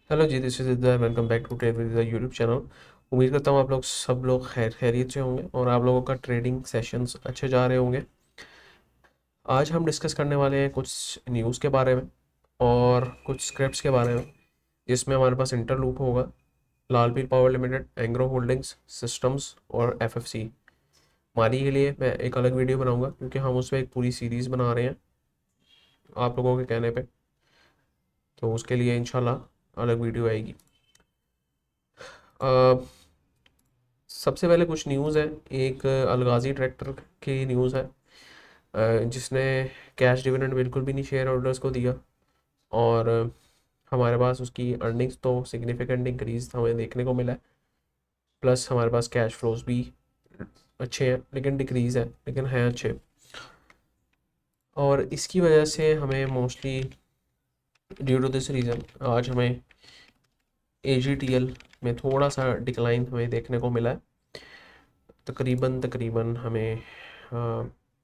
Hello जी, this is Siddharth. Welcome back to trade with the YouTube channel. उम्मीद करता हूँ आप लोग सब लोग खैरियत से होंगे और आप लोगों का ट्रेडिंग सेशंस अच्छे जा रहे होंगे। आज हम डिस्कस करने वाले हैं कुछ न्यूज़ के बारे में और कुछ स्क्रिप्ट्स के बारे में, जिसमें हमारे पास इंटरलूप होगा, Lal Pir power limited, Engro holdings, systems और एफएफसी। मारी के लिए मैं एक अलग वीडियो बनाऊंगा क्योंकि हम उस पर एक पूरी सीरीज़ बना रहे हैं आप लोगों के कहने पे, तो उसके लिए इंशाल्लाह अलग वीडियो आएगी। अ, सबसे पहले कुछ न्यूज़ है। एक अलगाजी ट्रैक्टर की न्यूज़ है, जिसने कैश डिविडेंड बिल्कुल भी नहीं शेयर होल्डर्स को दिया और हमारे पास उसकी अर्निंग्स तो सिग्निफिकेंट इंक्रीज हमें देखने को मिला है। प्लस हमारे पास कैश फ्लोज भी अच्छे हैं, लेकिन डिक्रीज़ है, लेकिन हैं अच्छे। और इसकी वजह से हमें mostly due to this reason आज हमें एजीटीएल में थोड़ा सा डिक्लाइन हमें देखने को मिला है। तकरीबन तकरीबन हमें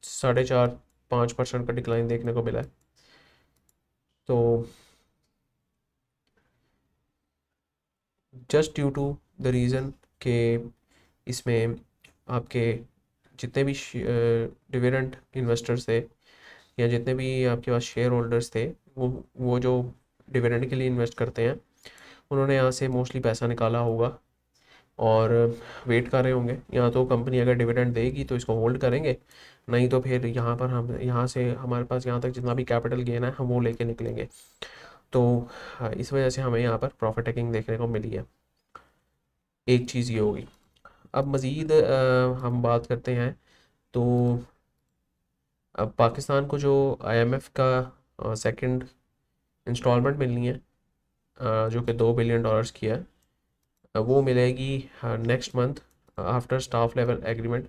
4.5-5% का डिक्लाइन देखने को मिला है। तो just due to the reason के इसमें आपके जितने भी डिविडेंड इन्वेस्टर्स थे या जितने भी आपके पास शेयर होल्डर्स थे, वो जो डिविडेंड के लिए इन्वेस्ट करते हैं, उन्होंने यहाँ से मोस्टली पैसा निकाला होगा और वेट कर रहे होंगे। या तो कंपनी अगर डिविडेंड देगी तो इसको होल्ड करेंगे, नहीं तो फिर यहाँ पर हम यहाँ से हमारे पास यहाँ तक जितना भी कैपिटल गेन है हम वो लेके निकलेंगे। तो इस वजह से हमें यहाँ पर प्रॉफिट टेकिंग देखने को मिली है। एक चीज़ ये होगी। अब मज़ीद हम बात करते हैं तो अब पाकिस्तान को जो आईएमएफ का सेकंड इंस्टॉलमेंट मिलनी है, जो कि $2 बिलियन की है, वो मिलेगी next month after staff level agreement.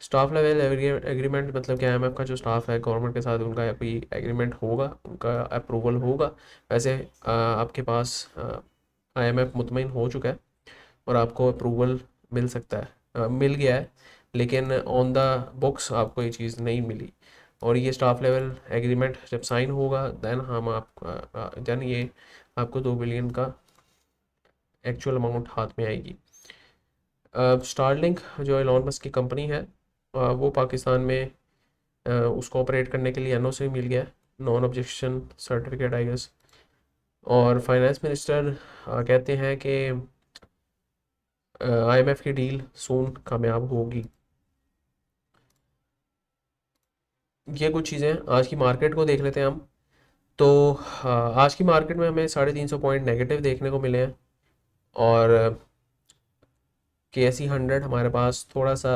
Staff level agreement मतलब कि आईएमएफ का जो स्टाफ है गवर्नमेंट के साथ, उनका कोई एग्रीमेंट होगा, उनका अप्रूवल होगा। वैसे आपके पास आईएमएफ मुतमईन हो चुका है और आपको अप्रूवल मिल सकता है, मिल गया है, लेकिन ऑन द बुक्स आपको ये चीज़ नहीं मिली। और ये स्टाफ लेवल एग्रीमेंट जब साइन होगा देन हम आप देन ये आपको 2 बिलियन का एक्चुअल अमाउंट हाथ में आएगी। स्टारलिंक जो एलॉन मस्क की कंपनी है, वो पाकिस्तान में उसको ऑपरेट करने के लिए एनओसी मिल गया है, non objection certificate I guess. और फाइनेंस मिनिस्टर कहते हैं कि आईएमएफ की डील सून कामयाब होगी। ये कुछ चीज़ें आज की मार्केट को देख लेते हैं हम। तो आज की मार्केट में हमें 350 पॉइंट नेगेटिव देखने को मिले हैं और KSE 100 हमारे पास थोड़ा सा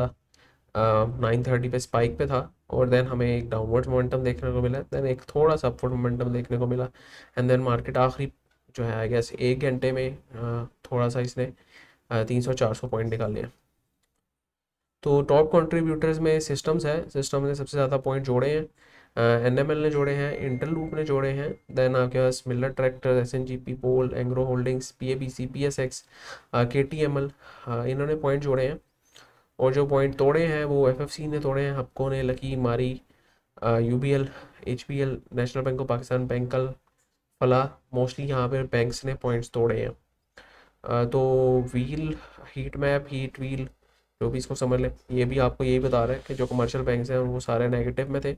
930 पे स्पाइक पे था और देन हमें एक डाउनवर्ड मोमेंटम देखने को मिला, देन एक थोड़ा सा अपवर्ड मोमेंटम देखने को मिला। एंड देन मार्केट आखिरी जो है आई गेस 1 घंटे में थोड़ा सा इसने 300-400 पॉइंट निकाले हैं। तो टॉप कंट्रीब्यूटर्स में सिस्टम्स है, सिस्टम ने सबसे ज़्यादा पॉइंट जोड़े हैं। एनएमएल ने जोड़े हैं, इंटरलूप ने जोड़े हैं, देन आपके पास मिलर ट्रैक्टर, एसएनजीपी, पोल, एंग्रो होल्डिंग्स, पीएबीसी, पीएसएक्स, केटीएमएल, इन्होंने पॉइंट जोड़े हैं। और जो पॉइंट तोड़े हैं वो एफएफसी ने तोड़े हैं, हपको ने, Lucky, Mari, UBL, HPL, national bank of Pakistan, बैंकल, फला, मोस्टली यहाँ पे बैंक्स ने पॉइंट्स तोड़े हैं। तो wheel, heat map, heat wheel, जो भी इसको समझ लें, ये भी आपको यही बता रहा है कि जो कमर्शियल बैंक्स हैं वो सारे नेगेटिव में थे,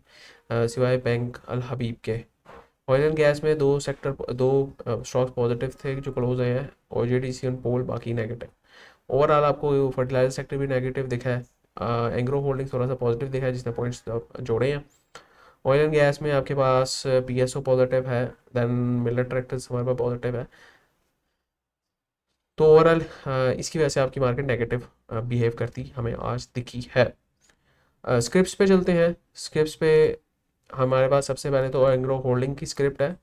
सिवाय बैंक अल हबीब के। ऑयल एंड गैस में दो स्टॉक्स पॉजिटिव थे जो क्लोज हुए हैं, ओजेडीसी और पोल, बाकी नेगेटिव। ओवरऑल आपको फर्टिलाइजर सेक्टर भी नेगेटिव दिखा है, एंग्रो होल्डिंग थोड़ा सा पॉजिटिव दिखा है जिसने पॉइंट्स जोड़े हैं। ऑयल एंड गैस में आपके पास पीएसओ पॉजिटिव है, देन मिलर ट्रैक्टर्स हमारे पास पॉजिटिव है। तो ओवरऑल इसकी वजह से आपकी मार्केट नेगेटिव बिहेव करती हमें आज दिखी है। स्क्रिप्ट्स पे चलते हैं। स्क्रिप्ट्स पे हमारे पास सबसे पहले तो एंग्रो होल्डिंग की स्क्रिप्ट है।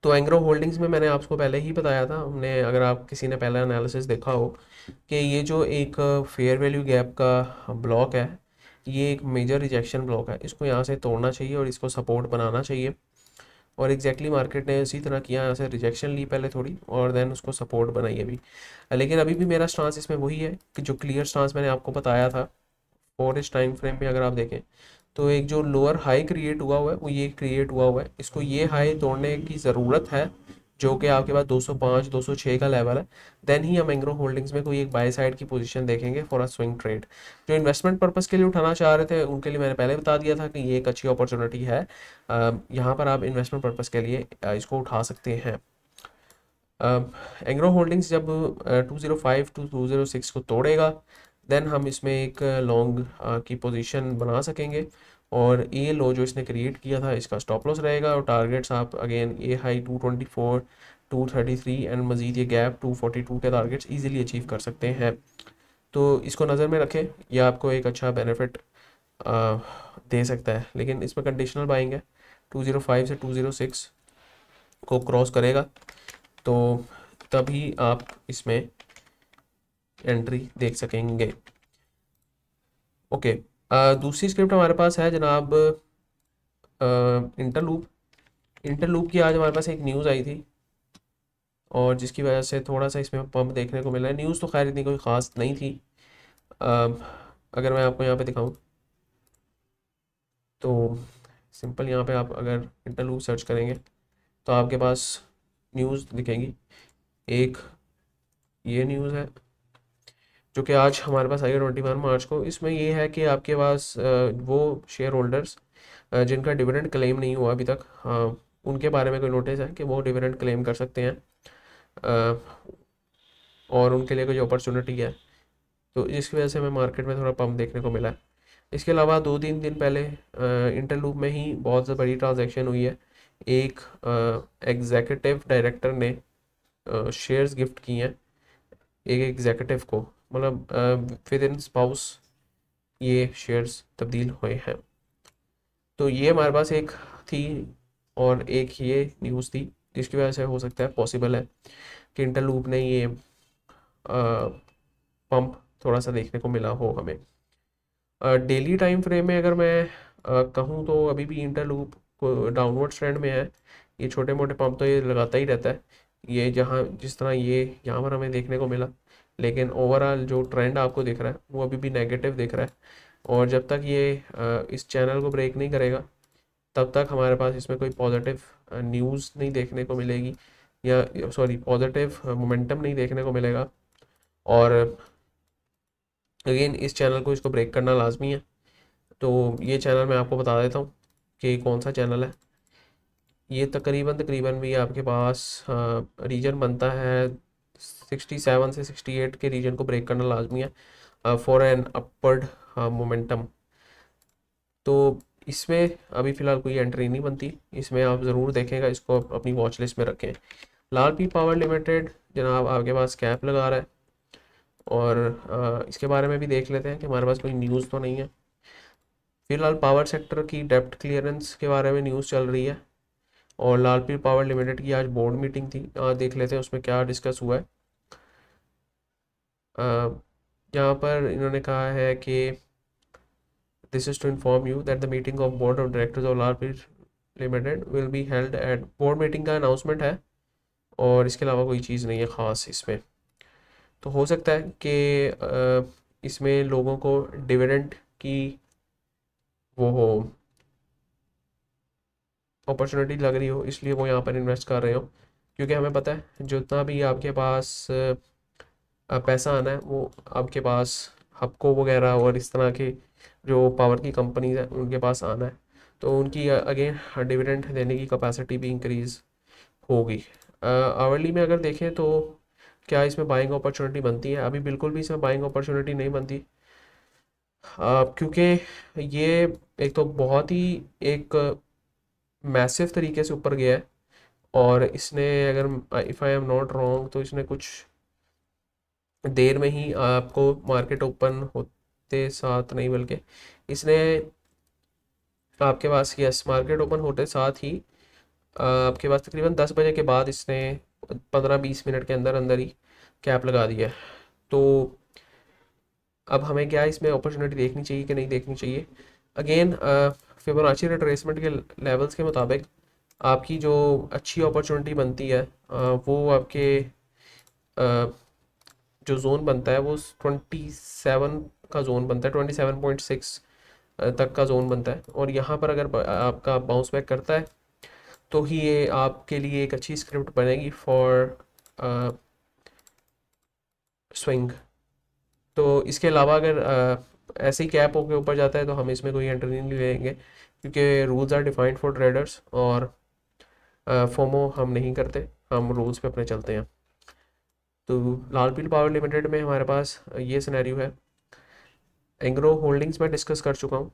तो एंग्रो होल्डिंग्स में मैंने आपको पहले ही बताया था, हमने, अगर आप किसी ने पहला एनालिसिस देखा हो, कि ये जो एक फेयर वैल्यू गैप का ब्लॉक है, ये एक मेजर रिजेक्शन ब्लॉक है, इसको यहाँ से तोड़ना चाहिए और इसको सपोर्ट बनाना चाहिए। और एग्जैक्टली मार्केट ने इसी तरह किया, यहाँ से रिजेक्शन ली पहले थोड़ी और देन उसको सपोर्ट बनाई अभी। लेकिन अभी भी मेरा स्टांस इसमें वही है कि जो क्लियर स्टांस मैंने आपको बताया था, और इस टाइम फ्रेम में अगर आप देखें तो एक जो लोअर हाई क्रिएट हुआ हुआ है वो ये क्रिएट हुआ हुआ है, इसको ये हाई तोड़ने की ज़रूरत है जो कि आपके पास 205 206 का लेवल है, देन ही हम एंग्रो होल्डिंग्स में कोई एक बाय साइड की पोजीशन देखेंगे फॉर अ स्विंग ट्रेड। जो इन्वेस्टमेंट पर्पस के लिए उठाना चाह रहे थे उनके लिए मैंने पहले बता दिया था कि ये एक अच्छी अपॉर्चुनिटी है। यहाँ पर आप इन्वेस्टमेंट पर्पस के लिए इसको उठा सकते हैं। एंग्रो होल्डिंग्स जब 205 टू 206 को तोड़ेगा, देन हम इसमें एक लॉन्ग की पोजीशन बना सकेंगे, और ये लो जो इसने क्रिएट किया था इसका स्टॉप लॉस रहेगा, और टारगेट्स आप अगेन ये हाई 224 233 एंड मजीद ये गैप 242 के टारगेट्स इजीली अचीव कर सकते हैं। तो इसको नज़र में रखें, यह आपको एक अच्छा बेनिफिट दे सकता है, लेकिन इसमें कंडीशनल बाइंग है। 205 से 206 को क्रॉस करेगा तो तभी आप इसमें एंट्री देख सकेंगे। ओके, दूसरी स्क्रिप्ट हमारे पास है जनाब इंटरलूप। इंटरलूप की आज हमारे पास एक न्यूज़ आई थी, और जिसकी वजह से थोड़ा सा इसमें पंप देखने को मिला है। न्यूज़ तो खैर इतनी कोई ख़ास नहीं थी। अ, अगर मैं आपको यहाँ पे दिखाऊं तो सिंपल यहाँ पे आप अगर इंटरलूप सर्च करेंगे तो आपके पास न्यूज़ दिखेंगी। एक ये न्यूज़ है जो कि आज हमारे पास आई है 21 मार्च को। इसमें ये है कि आपके पास वो शेयर होल्डर्स जिनका डिविडेंड क्लेम नहीं हुआ अभी तक, उनके बारे में कोई नोटिस है कि वो डिविडेंड क्लेम कर सकते हैं, अ, और उनके लिए कोई अपॉर्चुनिटी है। तो जिसकी वजह से हमें मार्केट में थोड़ा पंप देखने को मिला है। इसके अलावा 2-3 दिन पहले इंटरलूप में ही बहुत बड़ी ट्रांजैक्शन हुई है। एक एग्जीक्यूटिव डायरेक्टर ने शेयर्स गिफ्ट किए हैं एक एग्जीक्यूटिव को, मतलब विद इन स्पाउस ये शेयर्स तब्दील हुए हैं। तो ये हमारे पास एक थी, और एक ये न्यूज़ थी जिसकी वजह से हो सकता है पॉसिबल है कि इंटरलूप ने ये पंप थोड़ा सा देखने को मिला हो हमें। डेली टाइम फ्रेम में अगर मैं कहूँ तो अभी भी इंटरलूप को डाउनवर्ड ट्रेंड में है। ये छोटे मोटे पंप तो ये लगाता ही रहता है, ये जहाँ जिस तरह ये यहाँ पर हमें देखने को मिला, लेकिन ओवरऑल जो ट्रेंड आपको दिख रहा है वो अभी भी नेगेटिव दिख रहा है। और जब तक ये इस चैनल को ब्रेक नहीं करेगा तब तक हमारे पास इसमें कोई पॉजिटिव न्यूज़ नहीं देखने को मिलेगी, या सॉरी पॉजिटिव मोमेंटम नहीं देखने को मिलेगा। और अगेन इस चैनल को इसको ब्रेक करना लाजमी है। तो ये चैनल मैं आपको बता देता हूँ कि कौन सा चैनल है। ये तकरीबन तकरीबन भी आपके पास रीजन बनता है 67 से 68 के रीजन को ब्रेक करना लाजमी है फॉर एन अपवर्ड मोमेंटम। तो इसमें अभी फ़िलहाल कोई एंट्री नहीं बनती, इसमें आप ज़रूर देखेंगे, इसको अपनी वॉच लिस्ट में रखें। लाल पी पावर लिमिटेड जनाब आपके पास कैप लगा रहा है, और इसके बारे में भी देख लेते हैं कि हमारे पास कोई न्यूज़ तो नहीं है। फिलहाल पावर सेक्टर की डेप्ट क्लियरेंस के बारे में न्यूज़ चल रही है, और लालपीर पावर लिमिटेड की आज बोर्ड मीटिंग थी, देख लेते हैं उसमें क्या डिस्कस हुआ है। यहाँ पर इन्होंने कहा है कि this is to inform you that the meeting of board of directors of Lalpir limited will be held at, board meeting का अनाउंसमेंट है, और इसके अलावा कोई चीज़ नहीं है ख़ास इसमें। तो हो सकता है कि इसमें लोगों को डिविडेंड की वो हो अपॉर्चुनिटी लग रही हो, इसलिए वो यहाँ पर इन्वेस्ट कर रहे हो। क्योंकि हमें पता है जितना भी आपके पास पैसा आना है वो आपके पास हबको वगैरह और इस तरह के जो पावर की कंपनीज हैं उनके पास आना है, तो उनकी अगेन डिविडेंड देने की कैपेसिटी भी इंक्रीज़ होगी। आवरली में अगर देखें तो क्या इसमें बाइंग अपॉर्चुनिटी बनती है? अभी बिल्कुल भी इसमें बाइंग अपॉर्चुनिटी नहीं बनती, क्योंकि ये एक तो बहुत ही एक मैसिव तरीके से ऊपर गया है, और इसने अगर if I am not wrong तो इसने कुछ देर में ही आपको मार्केट ओपन होते साथ नहीं, बल्कि इसने आपके पास यस मार्केट ओपन होते साथ ही आपके पास तकरीबन 10 बजे के बाद इसने 15-20 मिनट के अंदर अंदर ही कैप लगा दिया है। तो अब हमें क्या इसमें अपॉर्चुनिटी देखनी चाहिए कि नहीं देखनी चाहिए? अगेन फिबोनाची रिट्रेसमेंट के लेवल्स के मुताबिक आपकी जो अच्छी अपॉर्चुनिटी बनती है वो आपके जो जोन बनता है वो 27 का जोन बनता है, 27.6 तक का जोन बनता है। और यहाँ पर अगर आपका बाउंस बैक करता है तो ही ये आपके लिए एक अच्छी स्क्रिप्ट बनेगी फॉर स्विंग। तो इसके अलावा अगर ऐसे ही कैप के ऊपर जाता है तो हम इसमें कोई एंट्री नहीं लेंगे, क्योंकि rules are defined for traders, और फोमो हम नहीं करते, हम रूल्स पे अपने चलते हैं। तो लाल पील पावर लिमिटेड में हमारे पास ये सिनेरियो है। एंग्रो होल्डिंग्स में डिस्कस कर चुका हूँ,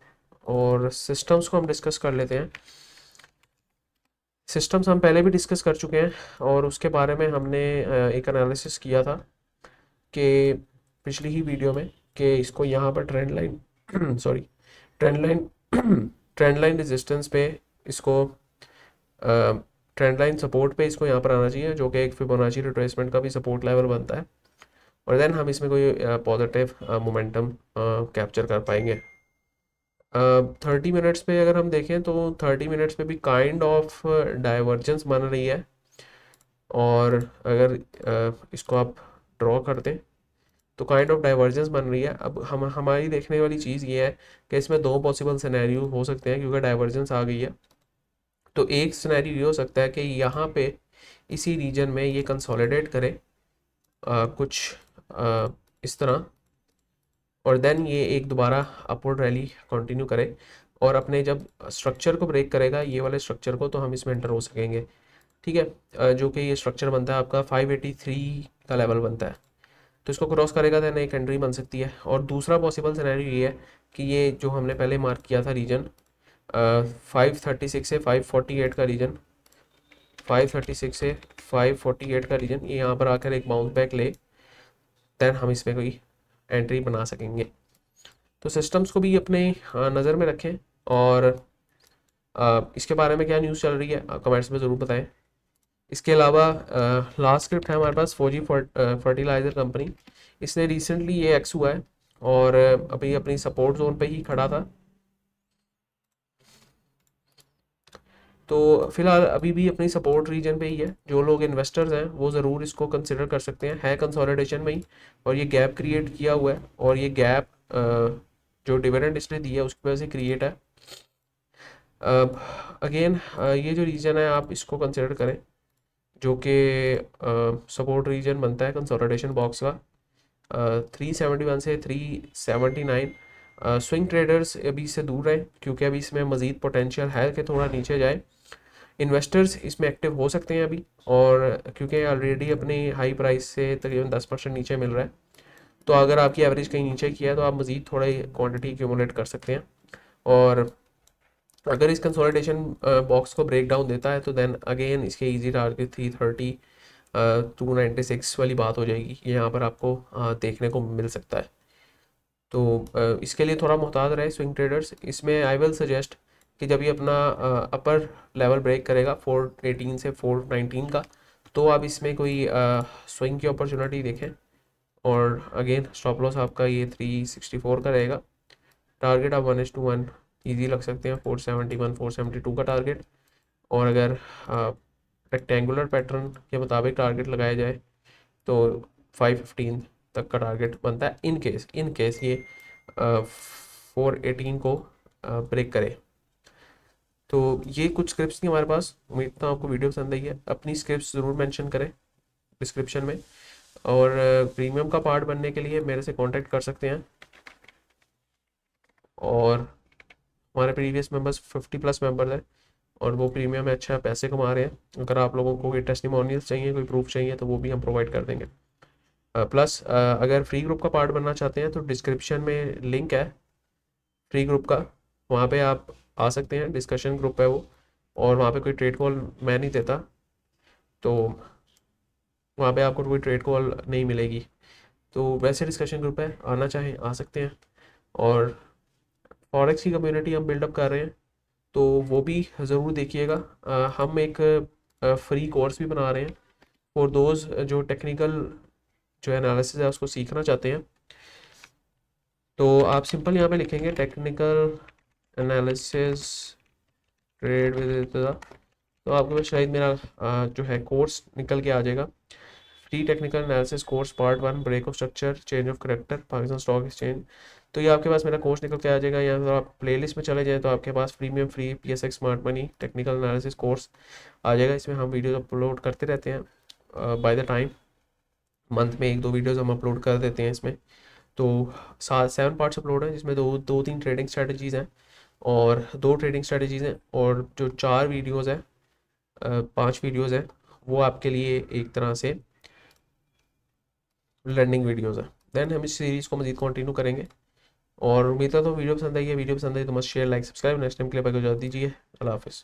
और सिस्टम्स को हम डिस्कस कर लेते हैं। सिस्टम्स हम पहले भी डिस्कस कर चुके हैं, और उसके बारे में हमने एक एनालिसिस किया था कि पिछली ही वीडियो में, कि इसको यहाँ पर trend line sorry trend line trend line resistance पे इसको, ट्रेंड लाइन सपोर्ट पे इसको यहाँ पर आना चाहिए, जो कि एक फिबोनाची रिट्रेसमेंट का भी सपोर्ट लेवल बनता है, और देन हम इसमें कोई पॉजिटिव मोमेंटम कैप्चर कर पाएंगे। 30 मिनट्स पे अगर हम देखें तो 30 मिनट्स पे भी काइंड ऑफ डाइवर्जेंस बन रही है, और अगर इसको आप ड्रॉ कर दें तो काइंड ऑफ डाइवर्जेंस बन रही है। अब हम हमारी देखने वाली चीज़ ये है कि इसमें दो पॉसिबल सिनेरियो हो सकते हैं, क्योंकि डाइवर्जेंस आ गई है। तो एक सिनेरियो ये हो सकता है कि यहाँ पे इसी रीजन में ये कंसोलिडेट करे कुछ इस तरह, और देन ये एक दोबारा अपवर्ड रैली कंटिन्यू करे, और अपने जब स्ट्रक्चर को ब्रेक करेगा, ये वाले स्ट्रक्चर को, तो हम इसमें एंटर हो सकेंगे। ठीक है, जो कि ये स्ट्रक्चर बनता है आपका 583 का लेवल बनता है, तो इसको क्रॉस करेगा तो एक एंट्री बन सकती है। और दूसरा पॉसिबल सिनेरियो ये है कि ये जो हमने पहले मार्क किया था रीजन 536 से 548 का रीजन, 536 से 548 का रीजन, ये यहाँ पर आकर एक बाउंस बैक ले, देन हम इसमें कोई एंट्री बना सकेंगे। तो सिस्टम्स को भी अपने नज़र में रखें, और इसके बारे में क्या न्यूज़ चल रही है कमेंट्स में ज़रूर बताएं। इसके अलावा लास्ट स्क्रिप्ट है हमारे पास फौजी फर्टिलाइज़र कंपनी। इसने रिसेंटली ये एक्स हुआ है, और अभी अपनी सपोर्ट जोन पे ही खड़ा था। तो फिलहाल अभी भी अपनी सपोर्ट रीजन पे ही है। जो लोग इन्वेस्टर्स हैं वो ज़रूर इसको कंसिडर कर सकते हैं, है कंसोलिडेशन में ही, और ये गैप क्रिएट किया हुआ है, और ये गैप जो डिविडेंड इसने दिया है उसकी वजह से क्रिएट है। अगेन ये जो रीजन है आप इसको कंसिडर करें, जो कि सपोर्ट रीजन बनता है कंसोलिडेशन बॉक्स का 371 से 379। स्विंग ट्रेडर्स अभी इससे दूर रहें, क्योंकि अभी इसमें मज़ीद पोटेंशियल है कि थोड़ा नीचे जाए। इन्वेस्टर्स इसमें एक्टिव हो सकते हैं अभी, और क्योंकि ऑलरेडी अपनी हाई प्राइस से तकरीबन 10% नीचे मिल रहा है, तो अगर आपकी एवरेज कहीं नीचे की है तो आप मज़ीद थोड़ा ही क्वांटिटी एक्यूमुलेट कर सकते हैं। और अगर इस कंसोलिडेशन बॉक्स को ब्रेक डाउन देता है तो देन अगेन इसके इजी टारगेट 330 296 वाली बात हो जाएगी, ये यहाँ पर आपको देखने को मिल सकता है। तो इसके लिए थोड़ा मुहतात रहे स्विंग ट्रेडर्स। इसमें आई विल सजेस्ट कि जब ये अपना अपर लेवल ब्रेक करेगा 418 से 419 का, तो आप इसमें कोई स्विंग की अपॉर्चुनिटी देखें। और अगेन स्टॉप लॉस आपका ये 364 का रहेगा। टारगेट आप 1:1 ईजी लग सकते हैं, 471 472 का टारगेट। और अगर रेक्टेंगुलर पैटर्न के मुताबिक टारगेट लगाया जाए तो 515 तक का टारगेट बनता है, इन केस ये 418 को ब्रेक करे। तो ये कुछ स्क्रिप्ट्स थी हमारे पास। उम्मीद करता हूँ आपको वीडियो पसंद आई है। अपनी स्क्रिप्ट्स ज़रूर मेंशन करें डिस्क्रिप्शन में, और प्रीमियम का पार्ट बनने के लिए मेरे से कांटेक्ट कर सकते हैं। और हमारे प्रीवियस मेंबर्स 50+ मेंबर्स हैं, और वो प्रीमियम में अच्छा पैसे कमा रहे हैं। अगर आप लोगों को कोई टेस्टिमोनियल्स चाहिए, कोई प्रूफ चाहिए, तो वो भी हम प्रोवाइड कर देंगे। प्लस अगर फ्री ग्रुप का पार्ट बनना चाहते हैं तो डिस्क्रिप्शन में लिंक है फ्री ग्रुप का, वहाँ पे आप आ सकते हैं। डिस्कशन ग्रुप है वो, और वहाँ पे कोई ट्रेड कॉल मैं नहीं देता, तो वहाँ पे आपको कोई ट्रेड कॉल नहीं मिलेगी। तो वैसे डिस्कशन ग्रुप है, आना चाहें आ सकते हैं। और फॉरेक्स की कम्युनिटी हम बिल्डअप कर रहे हैं, तो वो भी ज़रूर देखिएगा। हम एक फ्री कोर्स भी बना रहे हैं फॉर दोज जो टेक्निकल जो एनालिसिस है उसको सीखना चाहते हैं। तो आप सिंपल यहाँ पे लिखेंगे टेक्निकल एनालिसिस ट्रेड विद, तो आपके पास शायद मेरा जो है कोर्स निकल के आ जाएगा। Free technical analysis course part 1, break of structure, change of character, Pakistan stock exchange. तो ये आपके पास मेरा कोर्स निकल के आ जाएगा। या तो आप प्लेलिस्ट में चले जाएँ तो आपके पास premium free PSX smart money technical analysis course आ जाएगा। इसमें हम वीडियोज अपलोड करते रहते हैं बाय द टाइम, मंथ में 1-2 वीडियोज़ हम अपलोड कर देते हैं इसमें। तो 7 पार्ट्स अपलोड हैं, जिसमें दो तीन ट्रेडिंग स्ट्रेटजीज़ हैं और 2 ट्रेडिंग स्ट्रेटजीज़ हैं, और जो 4 वीडियोज़ हैं 5 वीडियोज़ हैं वो आपके लिए एक तरह से लर्निंग वीडियोज़ हैं। देन हम इस सीरीज़ को मज़ीद कंटिन्यू करेंगे, और उम्मीद है तो वीडियो पसंद आई है। वीडियो पसंद आई तो मस्त share, like, subscribe. Next time के लिए बाकी को इजाज़त दीजिए। अल्लाह हाफिज़।